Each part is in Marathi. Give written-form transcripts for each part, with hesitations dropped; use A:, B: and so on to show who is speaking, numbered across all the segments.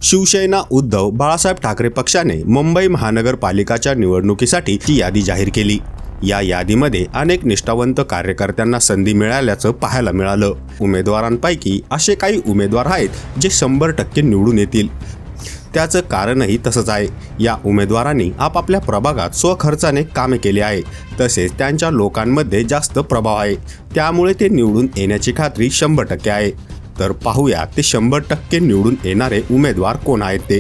A: शिवसेना उद्धव बाळासाहेब ठाकरे पक्षाने मुंबई महानगरपालिकाच्या निवडणुकीसाठी यादी जाहीर केली। या यादीमध्ये अनेक निष्ठावंत कार्यकर्त्यांना संधी मिळाल्याचं पाहायला मिळालं। उमेदवारांपैकी असे काही उमेदवार आहेत जे 100% निवडून येतील। त्याचं कारणही तसंच आहे। या उमेदवारांनी आपापल्या प्रभागात स्वखर्चाने कामे केली आहे, तसेच त्यांच्या लोकांमध्ये जास्त प्रभाव आहे, त्यामुळे ते निवडून येण्याची खात्री 100% आहे। तर पाहूया ते 100% निवडून येणारे उमेदवार कोण आहेत ते।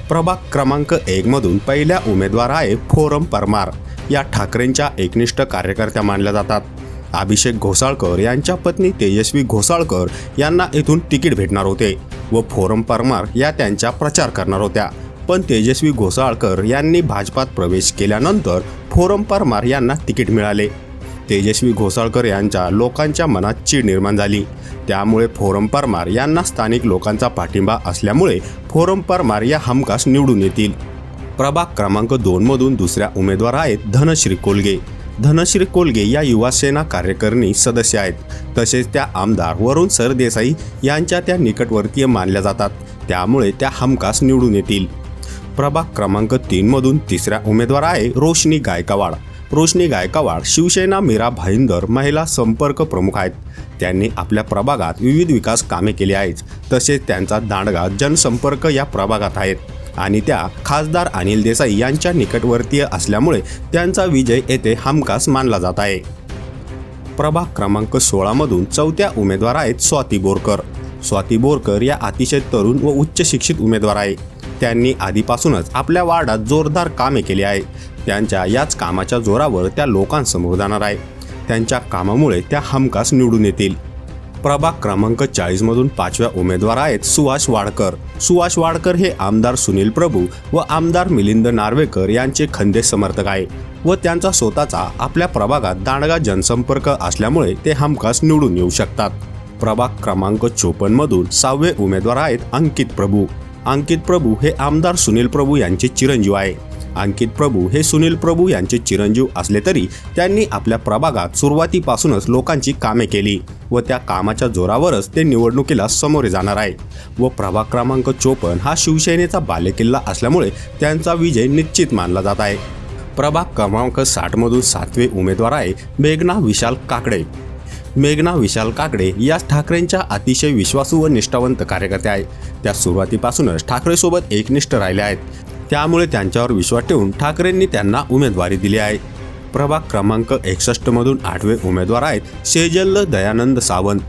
A: प्रभाग क्रमांक 1 मधून पहिल्या उमेदवार आहे फोरम परमार। या ठाकरेंच्या एकनिष्ठ कार्यकर्त्या मानल्या जातात। अभिषेक घोसाळकर यांच्या पत्नी तेजस्वी घोसाळकर यांना येथून तिकीट भेटणार होते व फोरम परमार या त्यांचा प्रचार करणार होत्या, पण तेजस्वी घोसाळकर यांनी भाजपात प्रवेश केल्यानंतर फोरम परमार यांना तिकीट मिळाले। तेजस्वी घोसाळकर यांच्या लोकांच्या मनात चीड निर्माण झाली, त्यामुळे फोरम परमार यांना स्थानिक लोकांचा पाठिंबा असल्यामुळे फोरम परमार या हमखास निवडून येतील। प्रभाग क्रमांक 2 मधून दुसऱ्या उमेदवार आहेत धनश्री कोलगे। धनश्री कोलगे या युवासेना कार्यकारिणी सदस्य आहेत, तसेच त्या आमदार वरुण सरदेसाई यांच्या त्या निकटवर्तीय मानल्या जातात, त्यामुळे त्या हमखास निवडून येतील। प्रभाग क्रमांक 3 मधून तिसऱ्या उमेदवार आहे रोशनी गायकवाड। रोशनी गायकवाड शिवसेना मीरा भाईंदर महिला संपर्क प्रमुख आहेत। त्यांनी आपल्या प्रभागात विविध विकास कामे केली आहेत, तसेच त्यांचा दांडगा जनसंपर्क या प्रभागात आहेत आणि त्या खासदार अनिल देसाई यांच्या निकटवर्तीय असल्यामुळे त्यांचा विजय येथे हमखास मानला जात आहे। प्रभाग क्रमांक 16 मधून चौथ्या उमेदवार आहेत स्वाती बोरकर। स्वाती बोरकर या अतिशय तरुण व उच्च शिक्षित उमेदवार आहे। त्यांनी आधीपासूनच आपल्या वार्डात जोरदार कामे केली आहे। त्यांच्या याच कामाच्या जोरावर त्या लोकांसमोर जाणार आहे। त्यांच्या कामामुळे त्या हमखास निवडून येतील। प्रभाग क्रमांक 40 मधून 5व्या उमेदवार आहेत सुहास वाडकर। सुहास वाडकर हे आमदार सुनील प्रभू व आमदार मिलिंद नार्वेकर यांचे खंदे समर्थक आहे व त्यांचा स्वतःचा आपल्या प्रभागात दांडगा जनसंपर्क असल्यामुळे ते हमखास निवडून येऊ शकतात। प्रभाग क्रमांक 54 मधून 6वे उमेदवार आहेत अंकित प्रभू। अंकित प्रभू हे आमदार सुनील प्रभू यांचे चिरंजीव आहे। अंकित प्रभू हे सुनील प्रभू यांचे चिरंजीव असले तरी त्यांनी आपल्या प्रभागात सुरुवातीपासूनच लोकांची कामे केली व त्या कामाच्या जोरावरच ते निवडणुकीला सामोरे जाणार आहे व प्रभाग क्रमांक 54 हा शिवसेनेचा बालेकिल्ला असल्यामुळे त्यांचा विजय निश्चित मानला जात आहे। प्रभाग क्रमांक 60 मधून 7वे उमेदवार आहे मेघना विशाल काकडे। मेघना विशाल काकडे या ठाकरेंच्या अतिशय विश्वासू व निष्ठावंत कार्यकर्त्या आहेत। त्या सुरुवातीपासूनच ठाकरेसोबत एकनिष्ठ राहिल्या आहेत, त्यामुळे त्यांच्यावर विश्वास ठेवून ठाकरेंनी त्यांना उमेदवारी दिली आहे। प्रभाग क्रमांक 61 मधून 8वे उमेदवार आहेत सेजल दयानंद सावंत।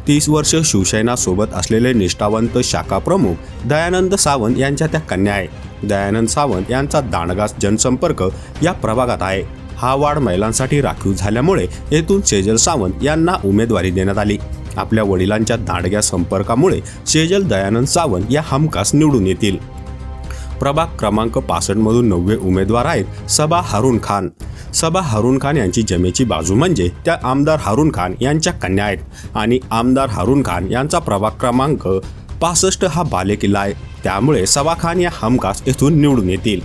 A: 30 वर्ष शिवसेना सोबत असलेले निष्ठावंत शाखा प्रमुख दयानंद सावंत यांच्या त्या कन्या आहे। दयानंद सावंत यांचा दांडगा जनसंपर्क या प्रभागात आहे। हा वार्ड महिलांसाठी राखीव झाल्यामुळे येथून सेजल सावंत यांना उमेदवारी देण्यात आली। आपल्या वडिलांच्या दांडग्या संपर्कामुळे सेजल दयानंद सावंत या हमखास निवडून येतील। प्रभाग क्रमांक 65 मधून 9वे उमेदवार आहेत सबा हारून खान। सबा हारून खान यांची जमेची बाजू म्हणजे त्या आमदार हारून खान यांच्या कन्या आहेत आणि आमदार हारून खान यांचा प्रभाग क्रमांक 65 हा बालेकिल्ला आहे, त्यामुळे सबा खान या हमखास येथून निवडून येतील।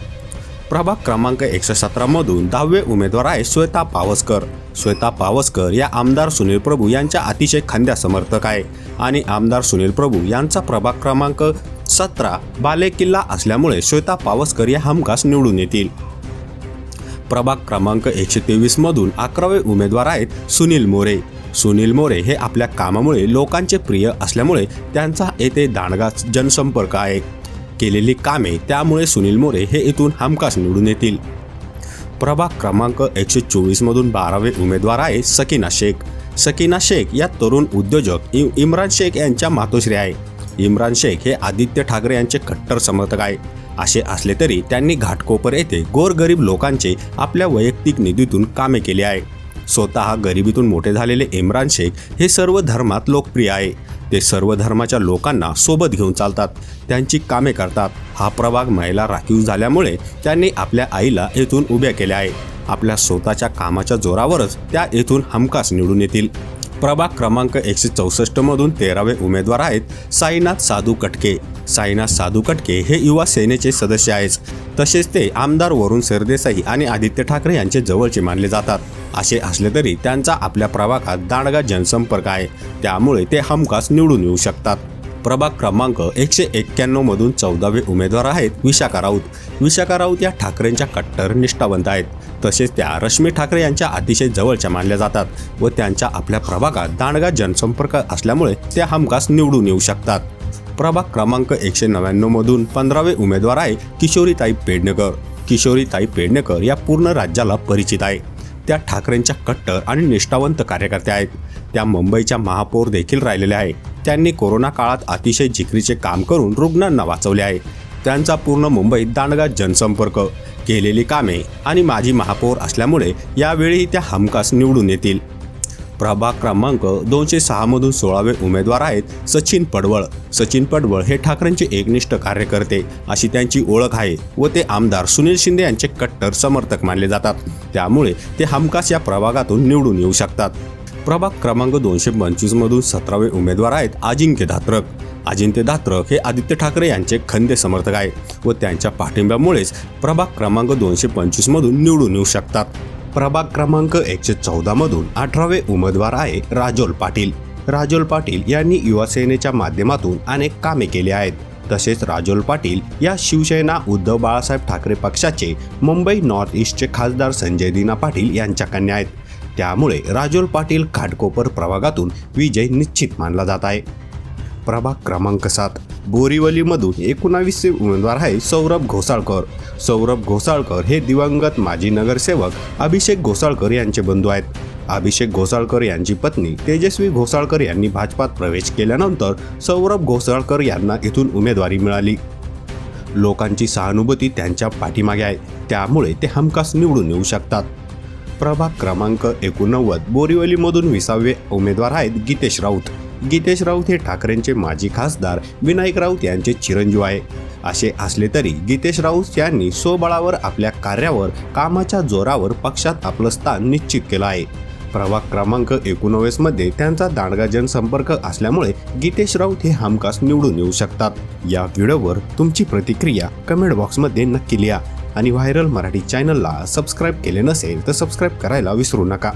A: प्रभाग क्रमांक 117 मधून 10वे उमेदवार आहे श्वेता पावसकर। श्वेता पावसकर या आमदार सुनील प्रभू यांच्या अतिशय खंद्या समर्थक आहे आणि आमदार सुनील प्रभू यांचा प्रभाग क्रमांक 17 बालेकिल्ला असल्यामुळे श्वेता पावसकर या हमखास निवडून येतील। प्रभाग क्रमांक 123 मधून 11वे उमेदवार आहेत सुनील मोरे। सुनील मोरे हे आपल्या कामामुळे लोकांचे प्रिय असल्यामुळे त्यांचा येथे दांडगा जनसंपर्क आहे, केलेली कामे, त्यामुळे सुनील मोरे हे इथून हमखास निवडून येतील। प्रभाग क्रमांक 124 मधून 12वे उमेदवार आहे सकीना शेख। सकीना शेख या तरुण उद्योजक इम्रान शेख यांच्या मातोश्री आहे। इम्रान शेख हे आदित्य ठाकरे यांचे कट्टर समर्थक आहे। असे असले तरी त्यांनी घाटकोपर येथे गोरगरीब लोकांचे आपल्या वैयक्तिक निधीतून कामे केली आहे। स्वतः गरिबीतून मोठे झालेले इम्रान शेख हे सर्व धर्मात लोकप्रिय आहे। ते सर्व धर्माच्या लोकांना सोबत घेऊन चालतात, त्यांची कामे करतात। हा प्रभाग महिला राखीव झाल्यामुळे त्यांनी आपल्या आईला येथून उभ्या केल्या आहे। आपल्या स्वतःच्या कामाच्या जोरावरच त्या येथून हमखास निवडून येतील। प्रभाग क्रमांक 164 मधून 13वे उमेदवार आहेत साईनाथ साधू कटके। साईनाथ साधू कटके हे युवा सेनेचे सदस्य आहेत, तसेच ते आमदार वरुण सरदेसाई आणि आदित्य ठाकरे यांचे जवळचे मानले जातात। असे असले तरी त्यांचा आपल्या प्रभागात दांडगा जनसंपर्क आहे, त्यामुळे ते हमखास निवडून येऊ शकतात। प्रभाग क्रमांक 191 मधून 14वे उमेदवार आहेत विशाखा राऊत. विशाखा राऊत या ठाकरेंच्या कट्टर निष्ठावंत आहेत. तसेच त्या रश्मी ठाकरे यांच्या अतिशय जवळच्या मानल्या जातात व त्यांच्या आपल्या प्रभागात दांडगा जनसंपर्क असल्यामुळे ते हमखास निवडून येऊ शकतात. प्रभाग क्रमांक 199 मधून 15वे उमेदवार आहे किशोरीताई पेडणेकर. किशोरीताई पेडणेकर या पूर्ण राज्याला परिचित आहे. त्या ठाकरेंच्या कट्टर आणि निष्ठावंत कार्यकर्त्या आहेत. त्या मुंबईच्या महापौर देखील राहिलेल्या आहे. त्यांनी कोरोना काळात अतिशय जिकरीचे काम करून रुग्णांना वाचवले आहे. त्यांचा पूर्ण मुंबईत दांडगा जनसंपर्क, केलेली कामे आणि माजी महापौर असल्यामुळे यावेळी त्या हमखास निवडून येतील. प्रभाग क्रमांक 206 मधून 16वे उमेदवार आहेत सचिन पडवळ. सचिन पडवळ हे ठाकरेंचे एकनिष्ठ कार्यकर्ते अशी त्यांची ओळख आहे व ते आमदार सुनील शिंदे यांचे कट्टर समर्थक मानले जातात. त्यामुळे ते हमखास या प्रभागातून निवडून येऊ शकतात. प्रभाग क्रमांक 225 मधून 17वे उमेदवार आहेत अजिंक्य धात्रक. अजिंक्य धात्रक हे आदित्य ठाकरे यांचे खंदे समर्थक आहेत व त्यांच्या पाठिंब्यामुळेच प्रभाग क्रमांक 225 मधून निवडून येऊ शकतात. प्रभाग क्रमांक 114 मधून 18वे उमेदवार आहे राजोल पाटील. राजोल पाटील यांनी युवासेनेच्या माध्यमातून अनेक कामे केली आहेत. तसेच राजोल पाटील या शिवसेना उद्धव बाळासाहेब ठाकरे पक्षाचे मुंबई नॉर्थ ईस्टचे खासदार संजय दीना पाटील यांच्या कन्या आहेत. त्यामुळे राजोल पाटील घाटकोपर प्रभागातून विजय निश्चित मानला जात आहे. प्रभाग क्रमांक 7 बोरिवलीमधून 19वे उमेदवार आहे सौरभ घोसाळकर. सौरभ घोसाळकर हे दिवंगत माजी नगरसेवक अभिषेक घोसाळकर यांचे बंधू आहेत. अभिषेक घोसाळकर यांची पत्नी तेजस्वी घोसाळकर यांनी भाजपात प्रवेश केल्यानंतर सौरभ घोसाळकर यांना इथून उमेदवारी मिळाली. लोकांची सहानुभूती त्यांच्या पाठीमागे आहे. त्यामुळे ते हमखास निवडून येऊ शकतात. प्रभाग क्रमांक 89 बोरिवलीमधून 20वे उमेदवार आहेत गीतेश राऊत. गीतेश राऊत हे ठाकरेंचे माजी खासदार विनायक राऊत यांचे चिरंजीव आहे. असे असले तरी गीतेश राऊत यांनी स्वबळावर आपल्या कार्यावर कामाच्या जोरावर पक्षात आपलं स्थान निश्चित केलं आहे. प्रभाग क्रमांक 19 मध्ये त्यांचा दांडगा जनसंपर्क असल्यामुळे गीतेश राऊत हे हमखास निवडून येऊ शकतात. या व्हिडिओवर तुमची प्रतिक्रिया कमेंट बॉक्समध्ये नक्की लिहा आणि व्हायरल मराठी चॅनलला सबस्क्राईब केले नसेल तर सबस्क्राईब करायला विसरू नका.